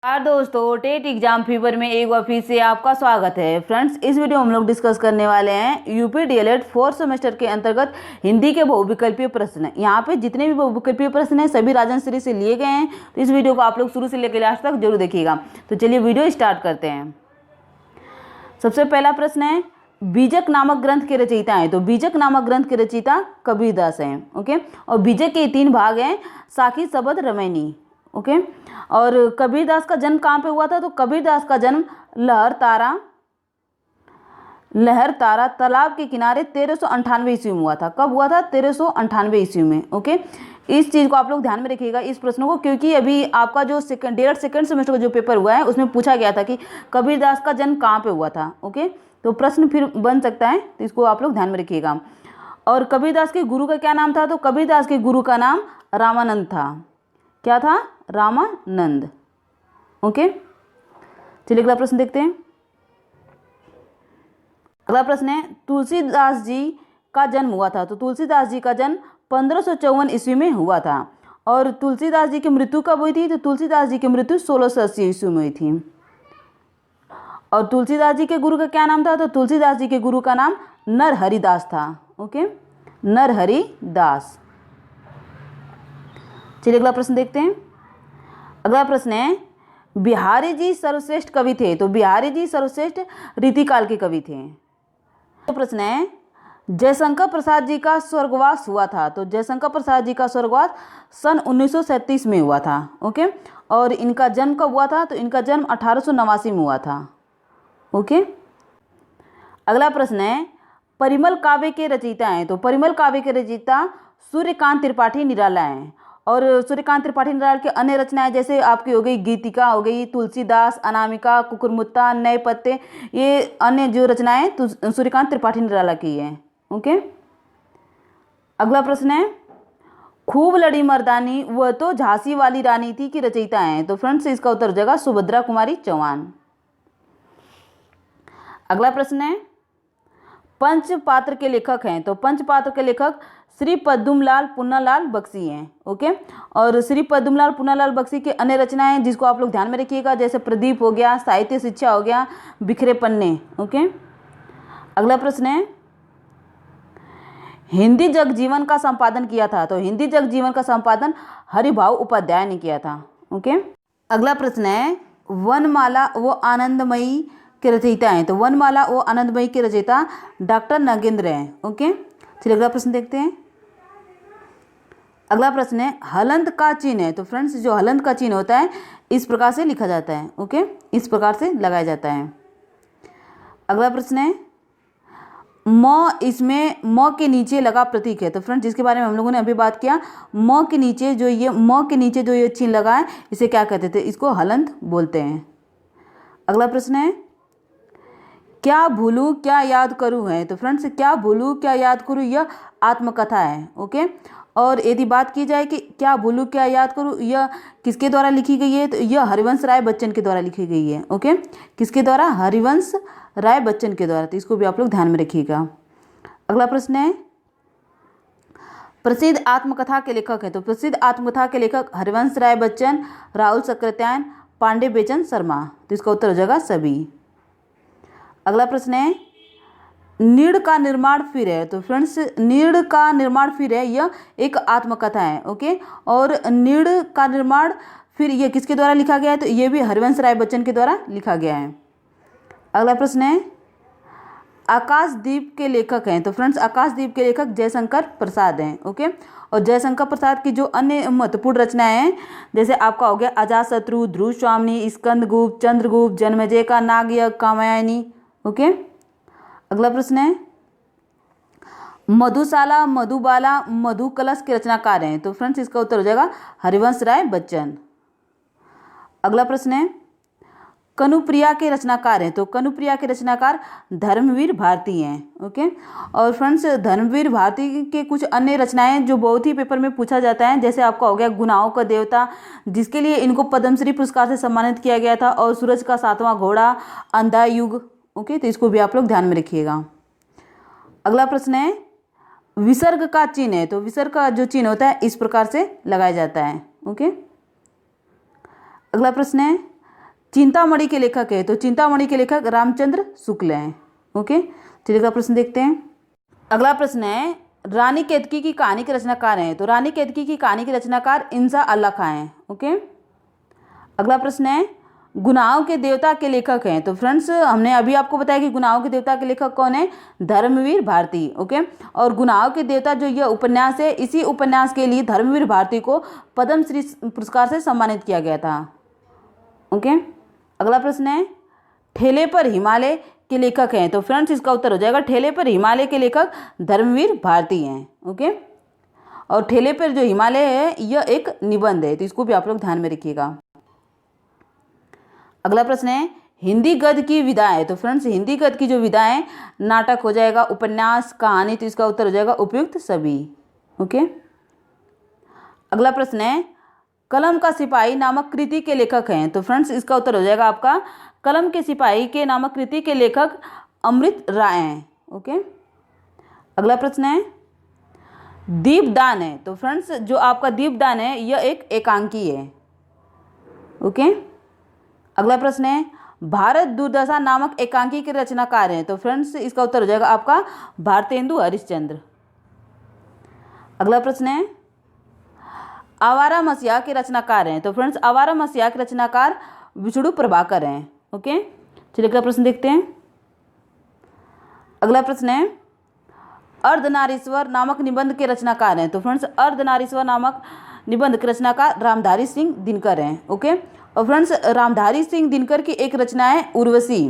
दोस्तों, TET exam fever में एक बार फिर से आपका स्वागत है। फ्रेंड्स, इस वीडियो में हम लोग डिस्कस करने वाले हैं यूपी डीएलएड 4th सेमेस्टर के अंतर्गत हिंदी के बहुविकल्पीय प्रश्न। यहाँ पे जितने भी बहुविकल्पीय प्रश्न हैं सभी राजन सीरीज से लिए गए हैं, तो इस वीडियो को आप लोग शुरू से लेकर लास्ट तक जरूर देखिएगा। तो चलिए वीडियो स्टार्ट करते हैं। सबसे पहला प्रश्न है, बीजक नामक ग्रंथ के रचयिता हैं। तो बीजक नामक ग्रंथ के रचयिता कबीरदास हैं। ओके, और बीजक के 3 भाग हैं, साखी, शबद, रमैनी। ओके, और कबीरदास का जन्म कहाँ पे हुआ था? तो कबीरदास का जन्म लहर तारा तालाब के किनारे 1398 ईस्वी में हुआ था। कब हुआ था? 1398 ईस्वी में। ओके, इस चीज़ को आप लोग ध्यान में रखिएगा, इस प्रश्न को, क्योंकि अभी आपका जो सेकंड सेमेस्टर का जो पेपर हुआ है उसमें पूछा गया था कि कबीरदास का जन्म कहाँ पे हुआ था। ओके, तो प्रश्न फिर बन सकता है, तो इसको आप लोग ध्यान में रखिएगा। और कबीरदास के गुरु का क्या नाम था? तो कबीरदास के गुरु का नाम रामानंद था। क्या था? रामानंद। ओके, चलिए अगला प्रश्न देखते हैं। अगला प्रश्न है, तुलसीदास जी का जन्म हुआ था। तो तुलसीदास जी का जन्म 1554 ईस्वी में हुआ था। और तुलसीदास जी की मृत्यु कब हुई थी? तो तुलसीदास जी की मृत्यु 1680 ईस्वी में हुई थी। और तुलसीदास जी के गुरु का क्या नाम था? तो तुलसीदास जी के गुरु का नाम नरहरिदास था। ओके, नरहरिदास। चलिए अगला प्रश्न देखते हैं। अगला प्रश्न है, बिहारी जी सर्वश्रेष्ठ कवि थे। तो बिहारी जी सर्वश्रेष्ठ रीतिकाल के कवि थे। तो प्रश्न है, जयशंकर प्रसाद जी का स्वर्गवास हुआ था। तो जयशंकर प्रसाद जी का स्वर्गवास सन 1937 में हुआ था। ओके, और इनका जन्म कब हुआ था? तो इनका जन्म 1889 में हुआ था। ओके, अगला प्रश्न है, परिमल काव्य के रचयिता हैं। तो परिमल काव्य के रचयिता सूर्यकांत त्रिपाठी निराला हैं। और सूर्यकांत त्रिपाठी निराला की अन्य रचनाएं जैसे आपकी हो गई गीतिका, हो गई तुलसीदास, अनामिका, कुकुरमुत्ता, नए पत्ते, ये अन्य जो रचनाएं सूर्यकांत त्रिपाठी निराला की है। ओके, अगला प्रश्न है, खूब लड़ी मर्दानी वह तो झांसी वाली रानी थी की रचयिता हैं। तो फ्रेंड्स, इसका उत्तर हो जाएगा सुभद्रा कुमारी चौहान। अगला प्रश्न है, पंचपात्र के लेखक हैं। तो पंचपात्र के लेखक श्री पद्मलाल पुन्नालाल बख्शी हैं। ओके, और श्री पद्मलाल पुन्नालाल बख्शी की अन्य रचनाएं जिसको आप लोग ध्यान में रखिएगा, जैसे प्रदीप हो गया, साहित्य शिक्षा हो गया, बिखरे पन्ने। ओके, अगला प्रश्न है, हिंदी जग जीवन का संपादन किया था। तो हिंदी जग जीवन का संपादन हरिभाव उपाध्याय ने किया था। ओके, अगला प्रश्न है, वनमाला वो आनंदमयी के रचयिता हैं। तो वनमाला वो आनंदमयी के रचयिता डॉक्टर नगेंद्र हैं। ओके, चलिए अगला प्रश्न देखते हैं। अगला प्रश्न है, हलंत का चिन्ह है। तो फ्रेंड्स, जो हलंत का चिन्ह होता है इस प्रकार से लिखा जाता है। ओके, इस प्रकार से लगाया जाता है। अगला प्रश्न है, म, इसमें म के नीचे लगा प्रतीक है। तो फ्रेंड्स, जिसके बारे में हम लोगों ने अभी बात किया, म के नीचे जो ये चिन्ह लगा है इसे क्या कहते थे? इसको हलंत बोलते हैं। अगला प्रश्न है, क्या भूलूं क्या याद करूं है। तो फ्रेंड्स, क्या भूलूं क्या याद करूं यह आत्मकथा है। ओके, और यदि बात की जाए कि क्या भूलूं क्या याद करूं यह किसके द्वारा लिखी गई है, तो यह हरिवंश राय बच्चन के द्वारा लिखी गई है। ओके, किसके द्वारा? हरिवंश राय बच्चन के द्वारा। तो इसको भी आप लोग ध्यान में रखिएगा। अगला प्रश्न है, प्रसिद्ध आत्मकथा के लेखक है। तो प्रसिद्ध आत्मकथा के लेखक हरिवंश राय बच्चन, राहुल सक्सेना, पांडे बेचन शर्मा। तो इसका उत्तर हो जाएगा सभी। अगला प्रश्न है, नीड़ का निर्माण फिर है। तो फ्रेंड्स, नीड़ का निर्माण फिर है यह एक आत्मकथा है। ओके, और नीड़ का निर्माण फिर यह किसके द्वारा लिखा गया है? तो यह भी हरिवंश राय बच्चन के द्वारा लिखा गया है। अगला प्रश्न है, आकाशदीप के लेखक हैं। तो फ्रेंड्स, आकाशदीप के लेखक जयशंकर प्रसाद हैं। ओके, और जयशंकर प्रसाद की जो अन्य महत्वपूर्ण रचनाएं हैं जैसे आपका हो गया अजातशत्रु, ध्रुव स्वामिनी, स्कंदगुप्त, चंद्रगुप्त, जन्मेजय का नागयज्ञ, कात्यायनी। ओके, अगला प्रश्न है, मधुशाला, मधुबाला, मधु कलश के रचनाकार हैं। तो फ्रेंड्स, इसका उत्तर हो जाएगा हरिवंश राय बच्चन। अगला प्रश्न है, कनुप्रिया के रचनाकार हैं। तो कनुप्रिया के रचनाकार धर्मवीर भारती हैं। ओके, और फ्रेंड्स, धर्मवीर भारती के कुछ अन्य रचनाएं जो बहुत ही पेपर में पूछा जाता है, जैसे आपका हो गया गुनाहों का देवता, जिसके लिए इनको पद्मश्री पुरस्कार से सम्मानित किया गया था, और सूरज का 7वां घोड़ा, अंधा युग। ओके, तो इसको भी आप लोग ध्यान में रखिएगा। अगला प्रश्न है, विसर्ग का चिन्ह है। तो विसर्ग का जो चिन्ह होता है इस प्रकार से लगाया जाता है। ओके, अगला प्रश्न है, चिंतामणि के लेखक है, तो चिंतामणि के लेखक रामचंद्र शुक्ल हैं। ओके, चलिए अगला प्रश्न देखते हैं। अगला प्रश्न है रानी केतकी की कहानी के रचनाकार हैं, तो रानी केतकी की कहानी के रचनाकार इंसा अल्लाह खां हैं। ओके, अगला प्रश्न है गुनाहों के देवता के लेखक हैं, तो फ्रेंड्स हमने अभी आपको बताया कि गुनाहों के देवता के लेखक कौन है, धर्मवीर भारती। ओके, और गुनाहों के देवता जो यह उपन्यास है, इसी उपन्यास के लिए धर्मवीर भारती को पद्मश्री पुरस्कार से सम्मानित किया गया था। ओके, अगला प्रश्न है ठेले पर हिमालय के लेखक हैं, तो फ्रेंड्स इसका उत्तर हो जाएगा ठेले पर हिमालय के लेखक धर्मवीर भारती हैं। ओके, और ठेले पर जो हिमालय है यह एक निबंध है, तो इसको भी आप लोग ध्यान में रखिएगा। अगला प्रश्न है हिंदी गद्य की विधा है, तो फ्रेंड्स हिंदी गद्य की जो विधा है नाटक हो जाएगा, उपन्यास, कहानी, तो इसका उत्तर हो जाएगा उपयुक्त सभी। ओके, अगला प्रश्न है कलम का सिपाही नामक कृति के लेखक हैं, तो फ्रेंड्स इसका उत्तर हो जाएगा आपका कलम के सिपाही के नामक कृति के लेखक अमृत राय हैं। ओके, अगला प्रश्न है दीपदान है, तो फ्रेंड्स जो आपका दीपदान है यह एक एकांकी है। ओके, अगला प्रश्न है भारत दुर्दशा नामक एकांकी के रचनाकार हैं, तो फ्रेंड्स इसका उत्तर हो जाएगा आपका भारतेंदु हरिश्चंद्र। अगला प्रश्न है आवारा मसीहा के रचनाकार हैं, तो फ्रेंड्स आवारा मसीहा के रचनाकार विष्णु प्रभाकर हैं। ओके, चलिए अगला प्रश्न देखते हैं। अगला प्रश्न है अर्धनारीश्वर नामक निबंध के रचनाकार हैं, तो फ्रेंड्स अर्धनारीश्वर नामक निबंध के रचनाकार रामधारी सिंह दिनकर हैं। ओके, और फ्रेंड्स रामधारी सिंह दिनकर की एक रचना है उर्वशी,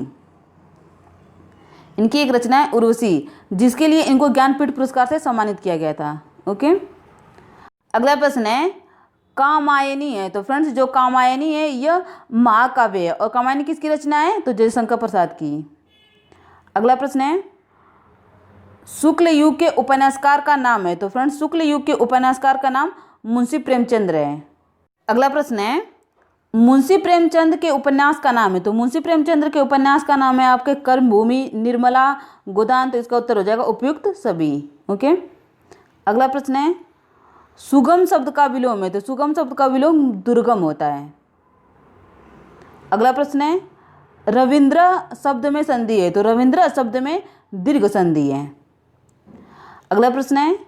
इनकी एक रचना है उर्वशी, जिसके लिए इनको ज्ञानपीठ पुरस्कार से सम्मानित किया गया था। ओके, अगला प्रश्न है कामायनी है, तो फ्रेंड्स जो कामायनी है यह महाकाव्य है, और कामायनी किसकी रचना है, तो जयशंकर प्रसाद की। अगला प्रश्न है शुक्ल युग के उपन्यासकार का नाम है, तो फ्रेंड्स शुक्ल युग के उपन्यासकार का नाम मुंशी प्रेमचंद्र है। अगला प्रश्न है मुंशी प्रेमचंद के उपन्यास का नाम है, तो मुंशी प्रेमचंद्र के उपन्यास का नाम है आपके कर्मभूमि, निर्मला, गोदान, तो इसका उत्तर हो जाएगा उपयुक्त सभी। ओके, अगला प्रश्न है सुगम शब्द का विलोम है, तो सुगम शब्द का विलोम दुर्गम होता है। अगला प्रश्न है रविंद्र शब्द में संधि है, तो रविंद्र शब्द में दीर्घ संधि है। अगला प्रश्न है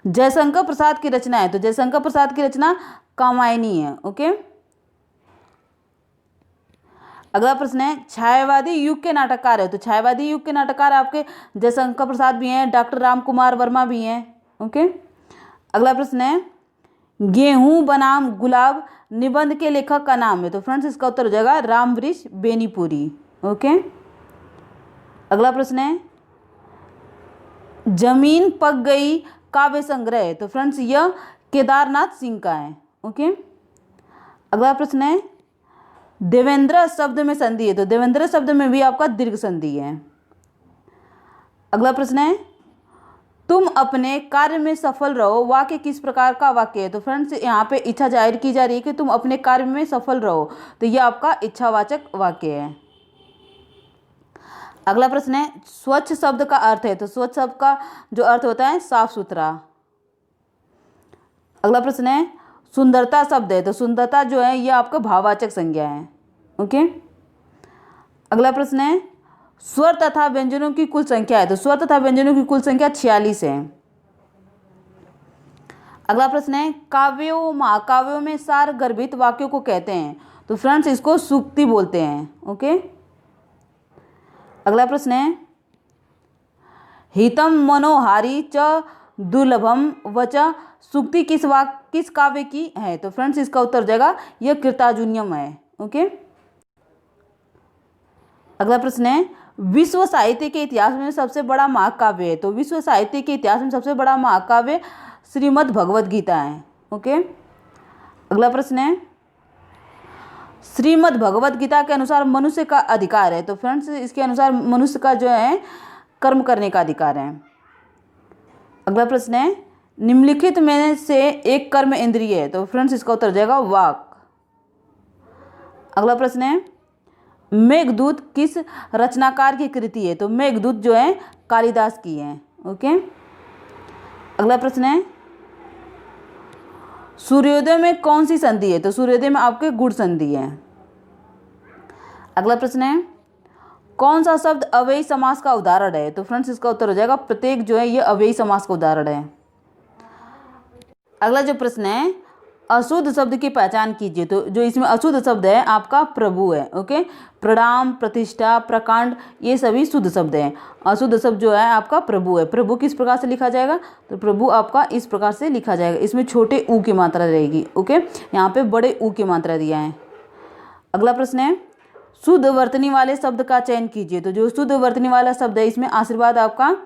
जयशंकर प्रसाद की रचना है, तो जयशंकर प्रसाद की रचना कामायनी है। ओके, अगला प्रश्न है छायावादी युग के नाटककार है, तो छायावादी युग के नाटककार आपके जयशंकर प्रसाद भी हैं, डॉक्टर राम कुमार वर्मा भी हैं। ओके, अगला प्रश्न है गेहूं बनाम गुलाब निबंध के लेखक का नाम है, तो फ्रेंड्स इसका उत्तर हो जाएगा रामवृक्ष बेनीपुरी। ओके, अगला प्रश्न है जमीन पक गई काव्य संग्रह है, तो फ्रेंड्स यह केदारनाथ सिंह का है। ओके, अगला प्रश्न है देवेंद्र शब्द में संधि है, तो देवेंद्र शब्द में भी आपका दीर्घ संधि है। अगला प्रश्न है तुम अपने कार्य में सफल रहो वाक्य किस प्रकार का वाक्य है, तो फ्रेंड्स यहाँ पे इच्छा जाहिर की जा रही है कि तुम अपने कार्य में सफल रहो, तो यह आपका इच्छावाचक वाक्य है। अगला प्रश्न है स्वच्छ शब्द का अर्थ है, तो स्वच्छ शब्द का जो अर्थ होता है साफ सुथरा। अगला प्रश्न है सुंदरता शब्द है, तो सुंदरता जो है यह आपका भाववाचक संज्ञा है। ओके, अगला प्रश्न है स्वर तथा व्यंजनों की कुल संख्या है, तो स्वर तथा व्यंजनों की कुल संख्या 46 है। अगला प्रश्न है काव्यों महाकाव्यों में सार गर्भित वाक्यों को कहते हैं, तो फ्रेंड्स इसको सूक्ति बोलते हैं। ओके, अगला प्रश्न है हितम मनोहारी च दुर्लभम वच सूक्ति किस काव्य की है, तो फ्रेंड्स इसका उत्तर हो जाएगा यह कृतार्जुनीयम है। ओके, अगला प्रश्न है विश्व साहित्य के इतिहास में सबसे बड़ा महाकाव्य है, तो विश्व साहित्य के इतिहास में सबसे बड़ा महाकाव्य श्रीमद् भगवद गीता है। ओके, अगला प्रश्न है श्रीमद् भगवद गीता के अनुसार मनुष्य का अधिकार है, तो फ्रेंड्स इसके अनुसार मनुष्य का जो है कर्म करने का अधिकार है। अगला प्रश्न है निम्नलिखित में से एक कर्म इंद्रिय है, तो फ्रेंड्स इसका उत्तर हो जाएगा वाक। अगला प्रश्न है मेघदूत किस रचनाकार की कृति है, तो मेघदूत जो है कालिदास की है। ओके, अगला प्रश्न है सूर्योदय में कौन सी संधि है, तो सूर्योदय में आपके गुण संधि है। अगला प्रश्न है, कौन सा शब्द अव्ययी समास का उदाहरण है? तो फ्रेंड्स इसका उत्तर हो जाएगा प्रत्येक जो है ये अव्ययी समास का उदाहरण है। अगला जो प्रश्न है, अशुद्ध शब्द की पहचान कीजिए। तो जो इसमें अशुद्ध शब्द है आपका प्रभु है। ओके, प्रणाम, प्रतिष्ठा, प्रकांड ये सभी शुद्ध शब्द हैं। अशुद्ध शब्द जो है आपका प्रभु है। प्रभु किस प्रकार से लिखा जाएगा? तो प्रभु आपका इस प्रकार से लिखा जाएगा, इसमें छोटे ऊ की मात्रा रहेगी। ओके, यहाँ पे बड़े ऊ की मात्रा दिया है। अगला प्रश्न है, शुद्ध वर्तनी वाले शब्द का चयन कीजिए। तो जो शुद्ध वर्तनी वाला शब्द है इसमें आशीर्वाद आपका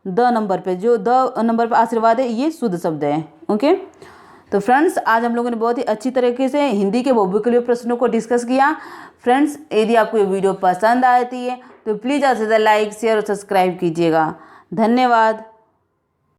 द नंबर पे, जो द नंबर पे आशीर्वाद है ये शुद्ध शब्द है। ओके, तो फ्रेंड्स आज हम लोगों ने बहुत ही अच्छी तरीके से हिंदी के वोकैबुलरी प्रश्नों को डिस्कस किया। फ्रेंड्स यदि आपको ये वीडियो पसंद आती है तो प्लीज़ ज़्यादा से ज़्यादा लाइक, शेयर और सब्सक्राइब कीजिएगा। धन्यवाद।